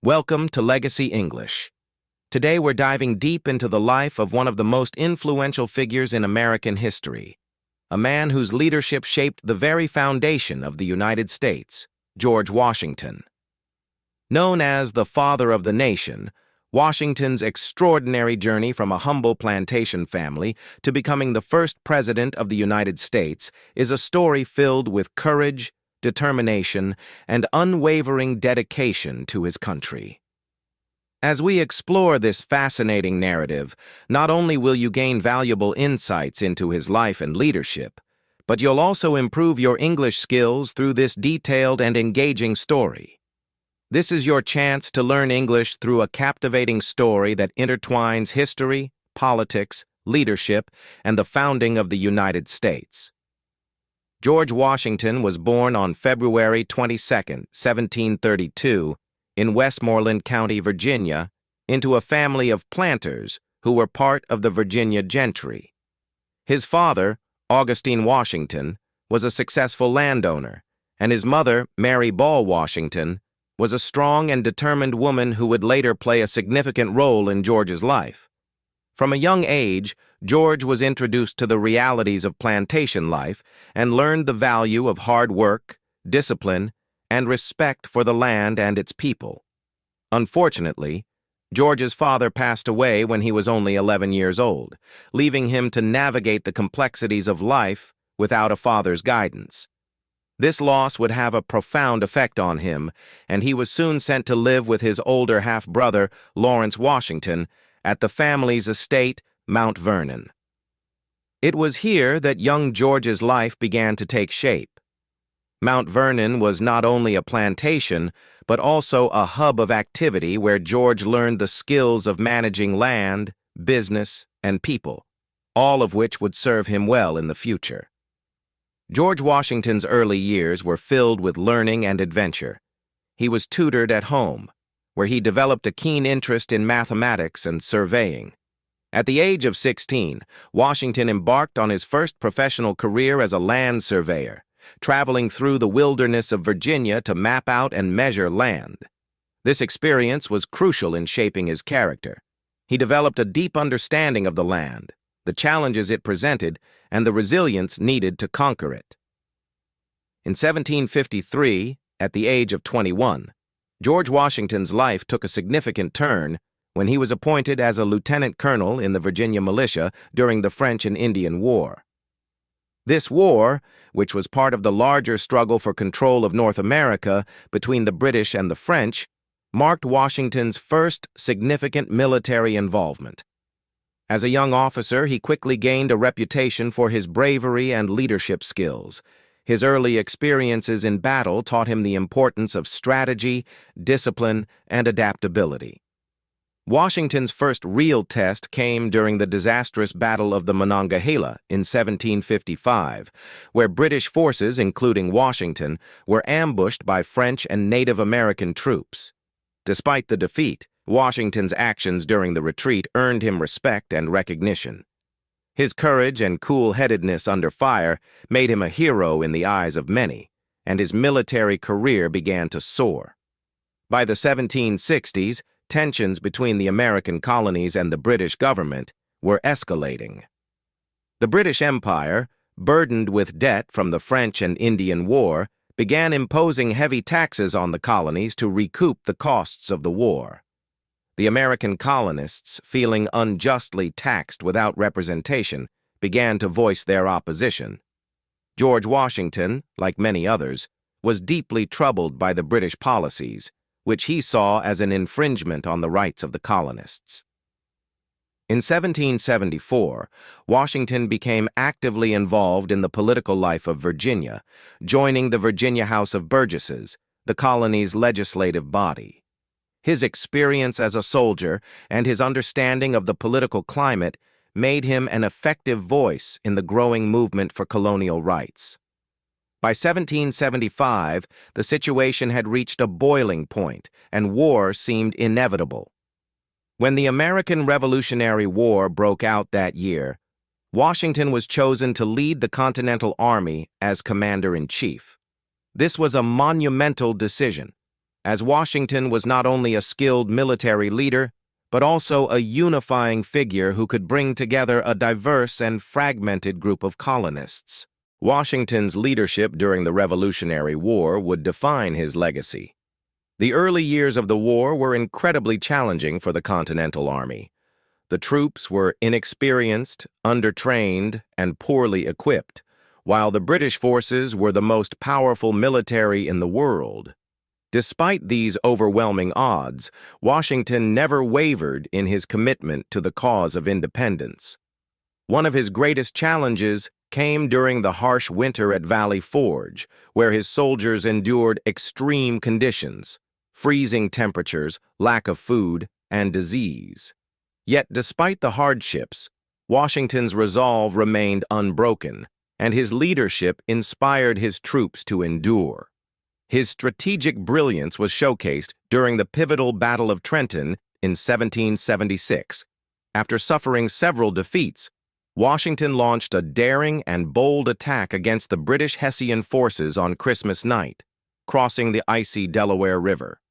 Welcome to Legacy English. Today we're diving deep into the life of one of the most influential figures in American history, a man whose leadership shaped the very foundation of the United States, George Washington. Known as the Father of the Nation, Washington's extraordinary journey from a humble plantation family to becoming the first president of the United States is a story filled with courage, determination, and unwavering dedication to his country. As we explore this fascinating narrative, not only will you gain valuable insights into his life and leadership, but you'll also improve your English skills through this detailed and engaging story. This is your chance to learn English through a captivating story that intertwines history, politics, leadership, and the founding of the United States. George Washington was born on February 22, 1732, in Westmoreland County, Virginia, into a family of planters who were part of the Virginia gentry. His father, Augustine Washington, was a successful landowner, and his mother, Mary Ball Washington, was a strong and determined woman who would later play a significant role in George's life. From a young age, George was introduced to the realities of plantation life and learned the value of hard work, discipline, and respect for the land and its people. Unfortunately, George's father passed away when he was only 11 years old, leaving him to navigate the complexities of life without a father's guidance. This loss would have a profound effect on him, and he was soon sent to live with his older half-brother, Lawrence Washington, at the family's estate, Mount Vernon. It was here that young George's life began to take shape. Mount Vernon was not only a plantation, but also a hub of activity where George learned the skills of managing land, business, and people, all of which would serve him well in the future. George Washington's early years were filled with learning and adventure. He was tutored at home, where he developed a keen interest in mathematics and surveying. At the age of 16, Washington embarked on his first professional career as a land surveyor, traveling through the wilderness of Virginia to map out and measure land. This experience was crucial in shaping his character. He developed a deep understanding of the land, the challenges it presented, and the resilience needed to conquer it. In 1753, at the age of 21, George Washington's life took a significant turn when he was appointed as a lieutenant colonel in the Virginia militia during the French and Indian War. This war, which was part of the larger struggle for control of North America between the British and the French, marked Washington's first significant military involvement. As a young officer, he quickly gained a reputation for his bravery and leadership skills. His early experiences in battle taught him the importance of strategy, discipline, and adaptability. Washington's first real test came during the disastrous Battle of the Monongahela in 1755, where British forces, including Washington, were ambushed by French and Native American troops. Despite the defeat, Washington's actions during the retreat earned him respect and recognition. His courage and cool-headedness under fire made him a hero in the eyes of many, and his military career began to soar. By the 1760s, tensions between the American colonies and the British government were escalating. The British Empire, burdened with debt from the French and Indian War, began imposing heavy taxes on the colonies to recoup the costs of the war. The American colonists, feeling unjustly taxed without representation, began to voice their opposition. George Washington, like many others, was deeply troubled by the British policies, which he saw as an infringement on the rights of the colonists. In 1774, Washington became actively involved in the political life of Virginia, joining the Virginia House of Burgesses, the colony's legislative body. His experience as a soldier and his understanding of the political climate made him an effective voice in the growing movement for colonial rights. By 1775, the situation had reached a boiling point, and war seemed inevitable. When the American Revolutionary War broke out that year, Washington was chosen to lead the Continental Army as commander-in-chief. This was a monumental decision, as Washington was not only a skilled military leader, but also a unifying figure who could bring together a diverse and fragmented group of colonists. Washington's leadership during the Revolutionary War would define his legacy. The early years of the war were incredibly challenging for the Continental Army. The troops were inexperienced, undertrained, and poorly equipped, while the British forces were the most powerful military in the world. Despite these overwhelming odds, Washington never wavered in his commitment to the cause of independence. One of his greatest challenges came during the harsh winter at Valley Forge, where his soldiers endured extreme conditions, freezing temperatures, lack of food, and disease. Yet despite the hardships, Washington's resolve remained unbroken, and his leadership inspired his troops to endure. His strategic brilliance was showcased during the pivotal Battle of Trenton in 1776. After suffering several defeats, Washington launched a daring and bold attack against the British Hessian forces on Christmas night, crossing the icy Delaware River.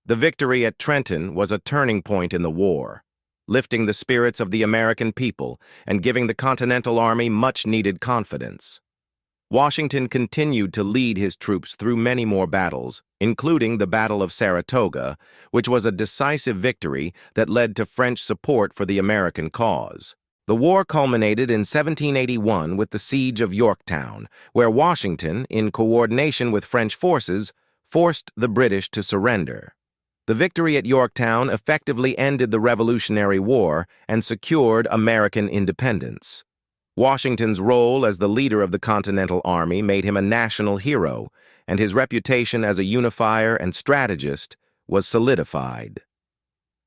The victory at Trenton was a turning point in the war, lifting the spirits of the American people and giving the Continental Army much-needed confidence. Washington continued to lead his troops through many more battles, including the Battle of Saratoga, which was a decisive victory that led to French support for the American cause. The war culminated in 1781 with the Siege of Yorktown, where Washington, in coordination with French forces, forced the British to surrender. The victory at Yorktown effectively ended the Revolutionary War and secured American independence. Washington's role as the leader of the Continental Army made him a national hero, and his reputation as a unifier and strategist was solidified.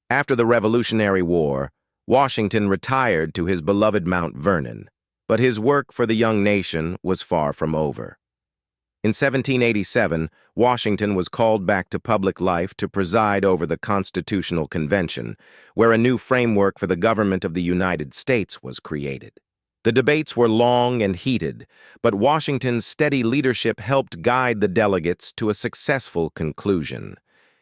After the Revolutionary War, Washington retired to his beloved Mount Vernon, but his work for the young nation was far from over. In 1787, Washington was called back to public life to preside over the Constitutional Convention, where a new framework for the government of the United States was created. The debates were long and heated, but Washington's steady leadership helped guide the delegates to a successful conclusion.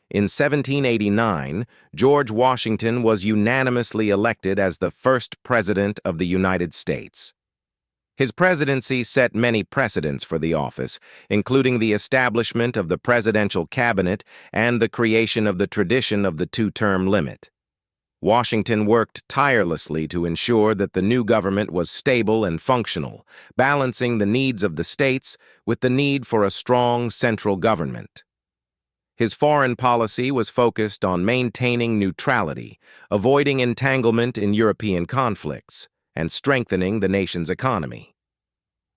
In 1789, George Washington was unanimously elected as the first president of the United States. His presidency set many precedents for the office, including the establishment of the presidential cabinet and the creation of the tradition of the two-term limit. Washington worked tirelessly to ensure that the new government was stable and functional, balancing the needs of the states with the need for a strong central government. His foreign policy was focused on maintaining neutrality, avoiding entanglement in European conflicts, and strengthening the nation's economy.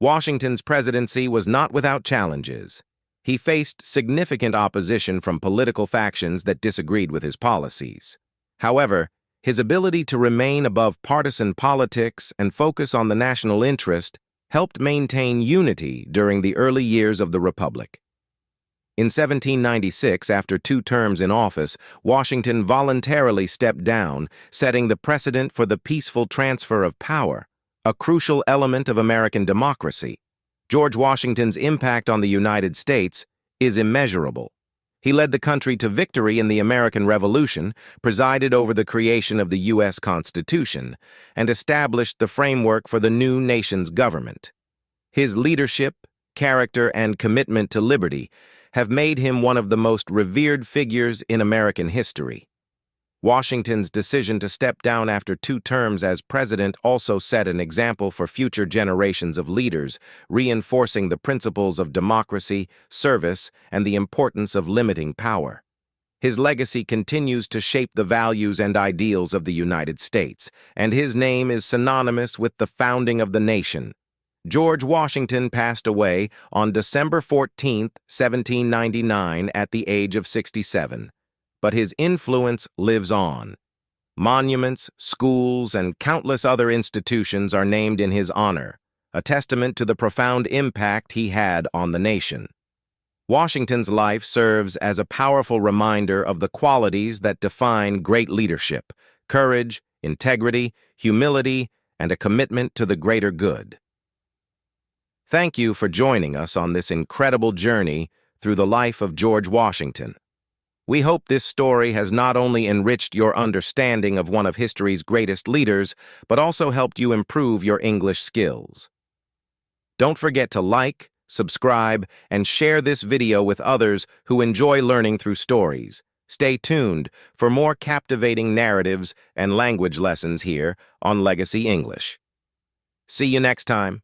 Washington's presidency was not without challenges. He faced significant opposition from political factions that disagreed with his policies. However, his ability to remain above partisan politics and focus on the national interest helped maintain unity during the early years of the Republic. In 1796, after 2 terms in office, Washington voluntarily stepped down, setting the precedent for the peaceful transfer of power, a crucial element of American democracy. George Washington's impact on the United States is immeasurable. He led the country to victory in the American Revolution, presided over the creation of the U.S. Constitution, and established the framework for the new nation's government. His leadership, character, and commitment to liberty have made him one of the most revered figures in American history. Washington's decision to step down after 2 terms as president also set an example for future generations of leaders, reinforcing the principles of democracy, service, and the importance of limiting power. His legacy continues to shape the values and ideals of the United States, and his name is synonymous with the founding of the nation. George Washington passed away on December 14, 1799, at the age of 67. But his influence lives on. Monuments, schools, and countless other institutions are named in his honor, a testament to the profound impact he had on the nation. Washington's life serves as a powerful reminder of the qualities that define great leadership: courage, integrity, humility, and a commitment to the greater good. Thank you for joining us on this incredible journey through the life of George Washington. We hope this story has not only enriched your understanding of one of history's greatest leaders, but also helped you improve your English skills. Don't forget to like, subscribe, and share this video with others who enjoy learning through stories. Stay tuned for more captivating narratives and language lessons here on Legacy English. See you next time.